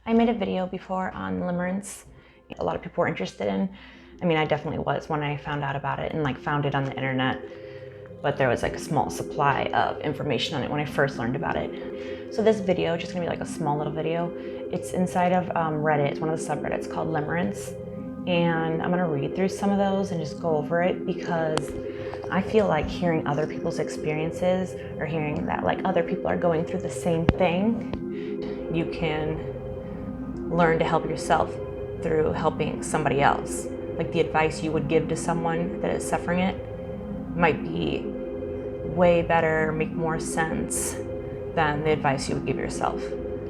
I made a video before on limerence. A lot of people were interested in. I mean, I definitely was when I found out about it and found it on the internet. But there was a small supply of information on it when I first learned about it. So this video, just gonna be a small little video. It's inside of Reddit. It's one of the subreddits called Limerence. And I'm gonna read through some of those and just go over it because I feel like hearing other people's experiences or hearing that other people are going through the same thing, you can learn to help yourself through helping somebody else. The advice you would give to someone that is suffering it might be way better, make more sense than the advice you would give yourself.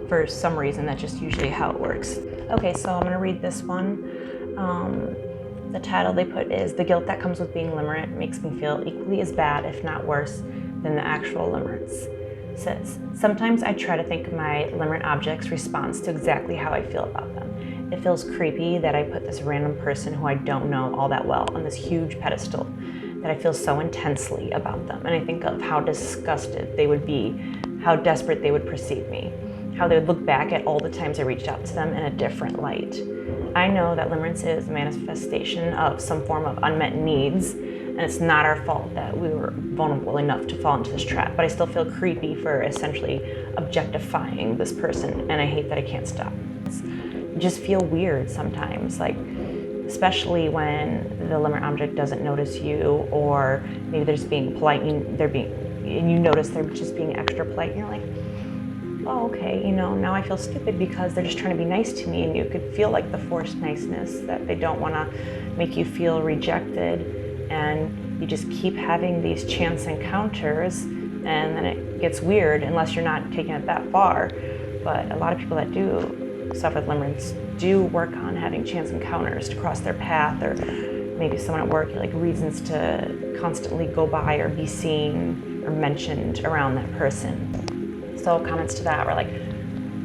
For some reason, that's just usually how it works. Okay, so I'm gonna read this one. The title they put is "The guilt that comes with being limerent makes me feel equally as bad, if not worse, than the actual limerence." It says, "Sometimes I try to think of my limerent object's response to exactly how I feel about them. It feels creepy that I put this random person who I don't know all that well on this huge pedestal, that I feel so intensely about them. And I think of how disgusted they would be, how desperate they would perceive me, how they would look back at all the times I reached out to them in a different light. I know that limerence is a manifestation of some form of unmet needs, and it's not our fault that we were vulnerable enough to fall into this trap, but I still feel creepy for essentially objectifying this person, and I hate that I can't stop. I just feel weird sometimes, especially when the limerent object doesn't notice you, or maybe they're just being polite and you notice they're just being extra polite, and you're like, oh, okay, now I feel stupid because they're just trying to be nice to me, and you could feel the forced niceness that they don't want to make you feel rejected, and you just keep having these chance encounters, and then it gets weird unless you're not taking it that far. But a lot of people that do suffer with limerence do work on having chance encounters to cross their path, or maybe someone at work, reasons to constantly go by or be seen or mentioned around that person. So comments to that were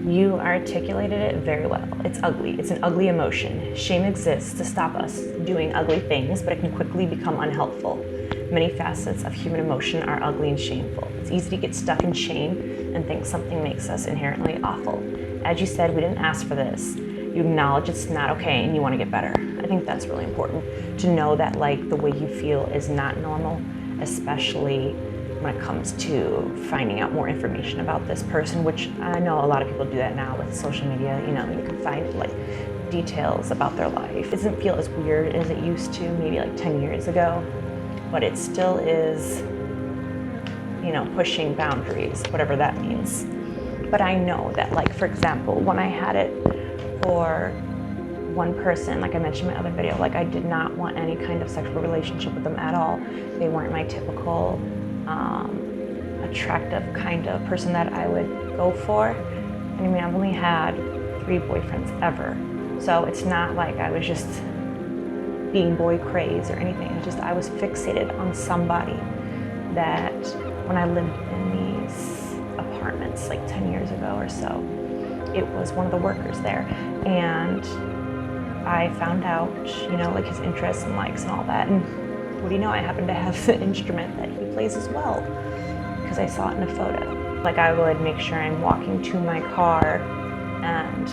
"You articulated it very well. It's ugly. It's an ugly emotion. Shame exists to stop us doing ugly things, but it can quickly become unhelpful. Many facets of human emotion are ugly and shameful. It's easy to get stuck in shame and think something makes us inherently awful. As you said, we didn't ask for this. You acknowledge it's not okay and you want to get better." I think that's really important to know that the way you feel is not normal, especially when it comes to finding out more information about this person, which I know a lot of people do that now with social media. You can find details about their life. It doesn't feel as weird as it used to maybe 10 years ago, but it still is, pushing boundaries, whatever that means. But I know that for example, when I had it for one person, I mentioned in my other video, I did not want any kind of sexual relationship with them at all. They weren't my typical attractive kind of person that I would go for. And I mean, I've only had 3 boyfriends ever. So it's not I was just being boy crazed or anything. It's just I was fixated on somebody that when I lived in these apartments 10 years ago or so, it was one of the workers there. And I found out, his interests and likes and all that. And what do you know, I happen to have the instrument that he plays as well, because I saw it in a photo. I would make sure I'm walking to my car and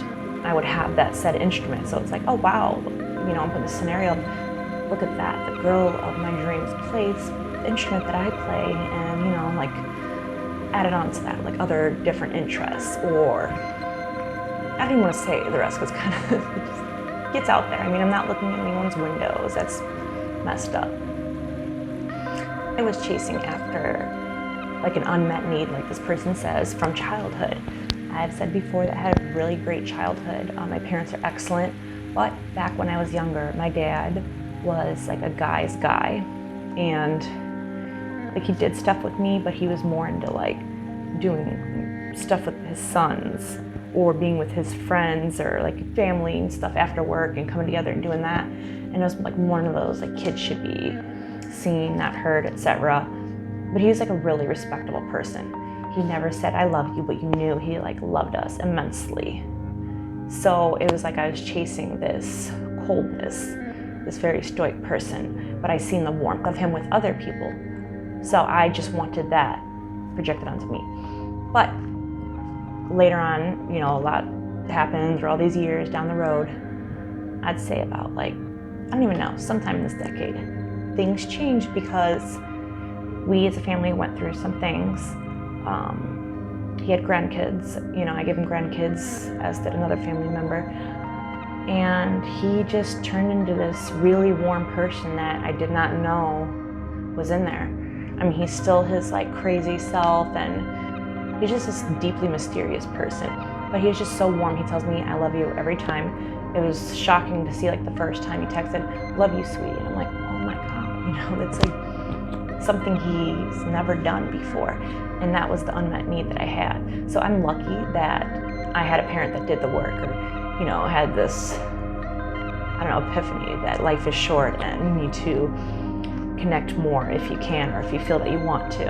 I would have that said instrument. So it's oh wow, I'm putting this scenario, look at that, the girl of my dreams plays the instrument that I play, and added on to that, other different interests, or I don't even want to say the rest because kind of it just gets out there. I mean, I'm not looking at anyone's windows, that's messed up. I was chasing after an unmet need, this person says, from childhood. I've said before that I had a really great childhood. My parents are excellent, but back when I was younger, my dad was a guy's guy, and he did stuff with me, but he was more into doing stuff with his sons or being with his friends or family and stuff after work and coming together and doing that. And it was one of those kids should be seen, not heard, etc. But he was a really respectable person. He never said I love you, but you knew he loved us immensely. So it was I was chasing this coldness, this very stoic person, but I seen the warmth of him with other people. So I just wanted that projected onto me. But later on, a lot happened through all these years down the road, I'd say about I don't even know, sometime in this decade, things changed because we as a family went through some things. He had grandkids, I gave him grandkids, as did another family member. And he just turned into this really warm person that I did not know was in there. I mean, he's still his crazy self, and he's just this deeply mysterious person. But he's just so warm. He tells me, I love you every time. It was shocking to see the first time he texted, love you, sweetie. And I'm like, oh my God, it's something he's never done before. And that was the unmet need that I had. So I'm lucky that I had a parent that did the work, or had this, epiphany that life is short and you need to connect more if you can, or if you feel that you want to.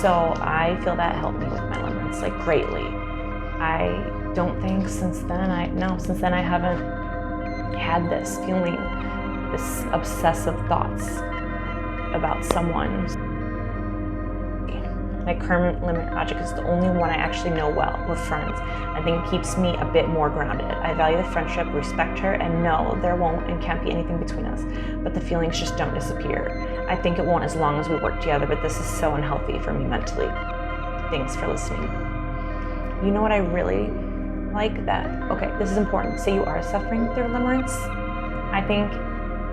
So I feel that helped me with my limerence, greatly. I don't think since then I haven't had this feeling, this obsessive thoughts about someone. My current limit object is the only one I actually know well. We're friends. I think it keeps me a bit more grounded. I value the friendship, respect her, and know there won't and can't be anything between us. But the feelings just don't disappear. I think it won't as long as we work together, but this is so unhealthy for me mentally. Thanks for listening. You know what I really like okay, this is important. Say you are suffering through limerence. I think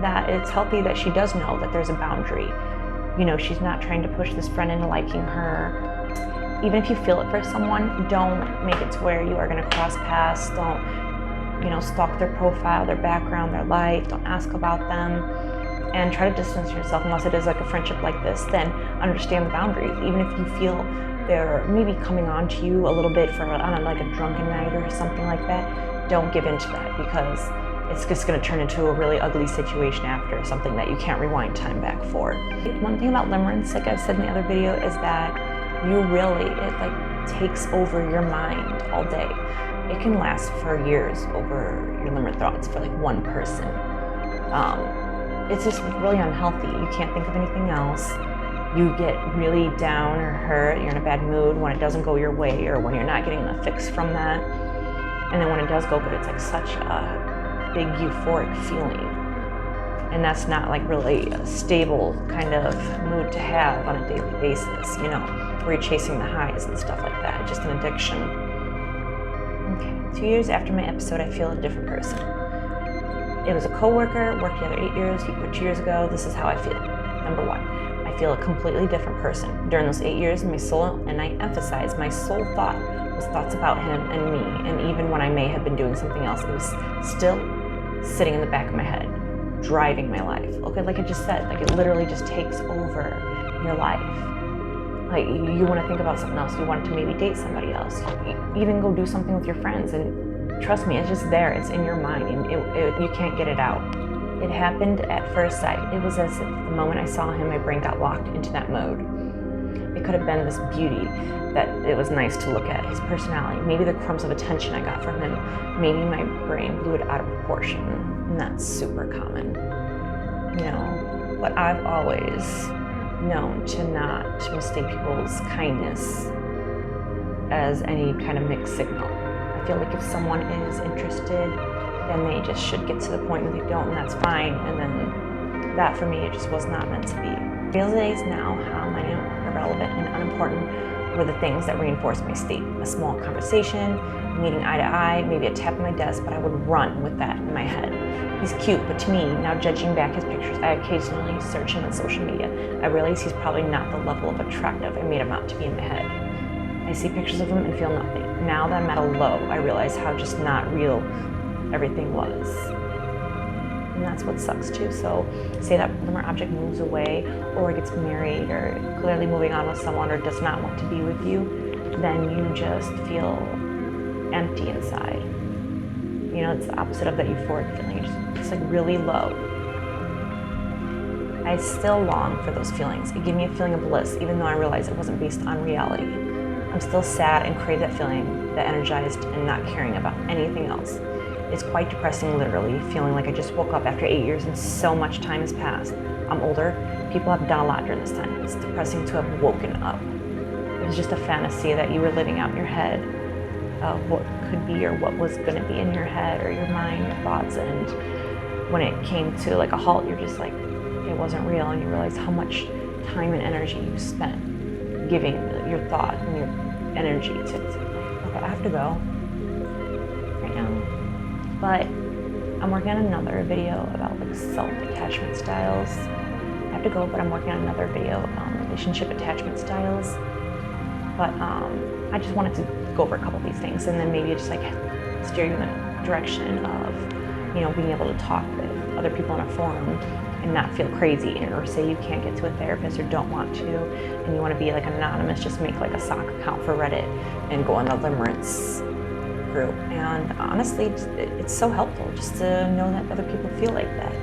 that it's healthy that she does know that there's a boundary. She's not trying to push this friend into liking her. Even if you feel it for someone, don't make it to where you are going to cross paths. Don't, stalk their profile, their background, their life. Don't ask about them. And try to distance yourself, unless it is a friendship like this. Then understand the boundaries. Even if you feel they're maybe coming on to you a little bit for a drunken night or something like that, don't give in to that, because it's just going to turn into a really ugly situation after, something that you can't rewind time back for. One thing about limerence, like I've said in the other video, is that it takes over your mind all day. It can last for years over your limerent thoughts for one person. It's just really unhealthy. You can't think of anything else. You get really down or hurt, you're in a bad mood when it doesn't go your way, or when you're not getting a fix from that. And then when it does go good, it's such a big euphoric feeling, and that's not really a stable kind of mood to have on a daily basis, where you're chasing the highs and stuff like that. It's just an addiction. Okay, 2 years after my episode, I feel a different person. It was a coworker, worked together 8 years, he quit 2 years ago. This is how I feel. Number one, I feel a completely different person. During those 8 years, my soul, and I emphasize, my sole thought was thoughts about him and me, and even when I may have been doing something else, it was still sitting in the back of my head, driving my life. Okay, like I just said, it literally just takes over your life. You want to think about something else, you want to maybe date somebody else, even go do something with your friends, and trust me, it's just there, it's in your mind, and you can't get it out. It happened at first sight. It was as if the moment I saw him, my brain got locked into that mode. It could have been this beauty that it was nice to look at, his personality, maybe the crumbs of attention I got from him. Maybe my brain blew it out of proportion, and that's super common. But I've always known to not mistake people's kindness as any kind of mixed signal. I feel like if someone is interested, then they just should get to the point where they don't, and that's fine. And then that, for me, it just was not meant to be. I realize now how minute, irrelevant, and unimportant were the things that reinforced my state. A small conversation, meeting eye to eye, maybe a tap on my desk, but I would run with that in my head. He's cute, but to me, now judging back his pictures, I occasionally search him on social media. I realize he's probably not the level of attractive I made him out to be in my head. I see pictures of him and feel nothing. Now that I'm at a low, I realize how just not real everything was. And that's what sucks too. So say that limerent object moves away, or gets married, or clearly moving on with someone, or does not want to be with you, then you just feel empty inside. It's the opposite of that euphoric feeling. It's really low. I still long for those feelings. It gave me a feeling of bliss, even though I realized it wasn't based on reality. I'm still sad and crave that feeling, that energized and not caring about anything else. It's quite depressing, literally, feeling like I just woke up after 8 years and so much time has passed. I'm older, people have done a lot during this time. It's depressing to have woken up. It was just a fantasy that you were living out in your head. of what could be or what was going to be in your head or your mind, your thoughts. And when it came to like a halt, you're just like, it wasn't real. And you realize how much time and energy you spent giving your thought and your energy to okay, I have to go right now. But I'm working on another video about like self-attachment styles. I have to go, but I'm working on another video on relationship attachment styles. But I just wanted to go over a couple of these things, and then maybe just like steer you in a direction of, you know, being able to talk with other people in a forum and not feel crazy, or say you can't get to a therapist or don't want to, and you want to be like anonymous, just make like a sock account for Reddit and go on the Limerence group. And honestly, it's so helpful just to know that other people feel like that.